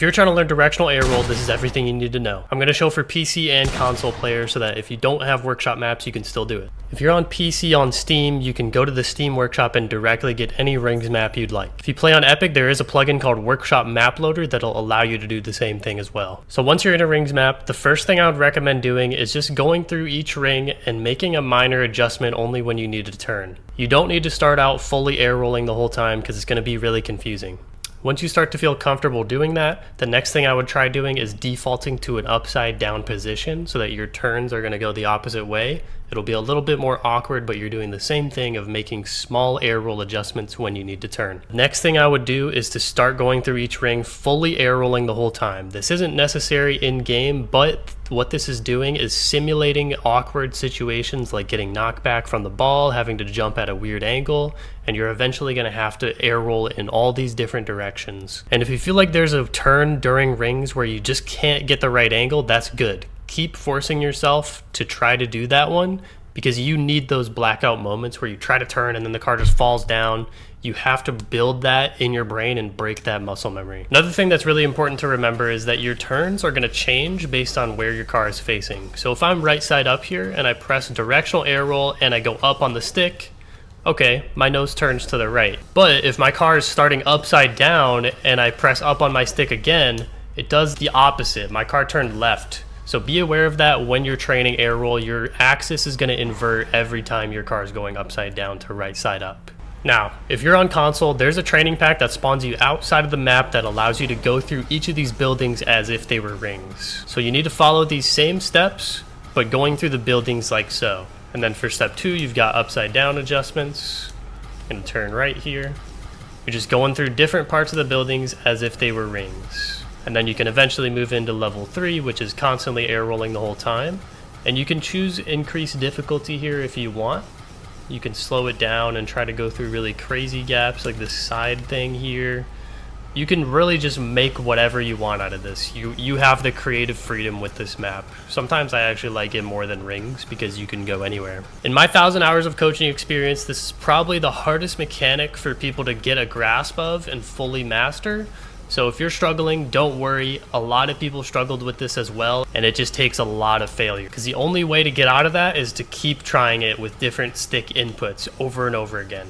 If you're trying to learn directional air roll, this is everything you need to know. I'm going to show for PC and console players so that if you don't have workshop maps, you can still do it. If you're on PC on Steam, you can go to the Steam workshop and directly get any rings map you'd like. If you play on Epic, there is a plugin called Workshop Map Loader that'll allow you to do the same thing as well. So once you're in a rings map, the first thing I would recommend doing is just going through each ring and making a minor adjustment only when you need to turn. You don't need to start out fully air rolling the whole time because it's going to be really confusing. Once you start to feel comfortable doing that, the next thing I would try doing is defaulting to an upside down position so that your turns are going to go the opposite way. It'll be a little bit more awkward, but you're doing the same thing of making small air roll adjustments when you need to turn. Next thing I would do is to start going through each ring fully air rolling the whole time. This isn't necessary in game, but what this is doing is simulating awkward situations like getting knocked back from the ball, having to jump at a weird angle, and you're eventually going to have to air roll in all these different directions. And if you feel like there's a turn during rings where you just can't get the right angle, that's good. Keep forcing yourself to try to do that one because you need those blackout moments where you try to turn and then the car just falls down. You have to build that in your brain and break that muscle memory. Another thing that's really important to remember is that your turns are going to change based on where your car is facing. So if I'm right side up here and I press directional air roll and I go up on the stick, okay, my nose turns to the right. But if my car is starting upside down and I press up on my stick again, it does the opposite. My car turned left. So be aware of that when you're training air roll. Your axis is going to invert every time your car is going upside down to right side up. Now, if you're on console, there's a training pack that spawns you outside of the map that allows you to go through each of these buildings as if they were rings. So you need to follow these same steps, but going through the buildings like so. And then for step 2, you've got upside down adjustments. Gonna turn right here. You're just going through different parts of the buildings as if they were rings. And then you can eventually move into level 3, which is constantly air rolling the whole time. And you can choose increased difficulty here if you want. You can slow it down and try to go through really crazy gaps like this side thing here. You can really just make whatever you want out of this. You have the creative freedom with this map. Sometimes I actually like it more than rings because you can go anywhere. In my 1,000 hours of coaching experience, this is probably the hardest mechanic for people to get a grasp of and fully master. So if you're struggling, don't worry. A lot of people struggled with this as well, and it just takes a lot of failure because the only way to get out of that is to keep trying it with different stick inputs over and over again.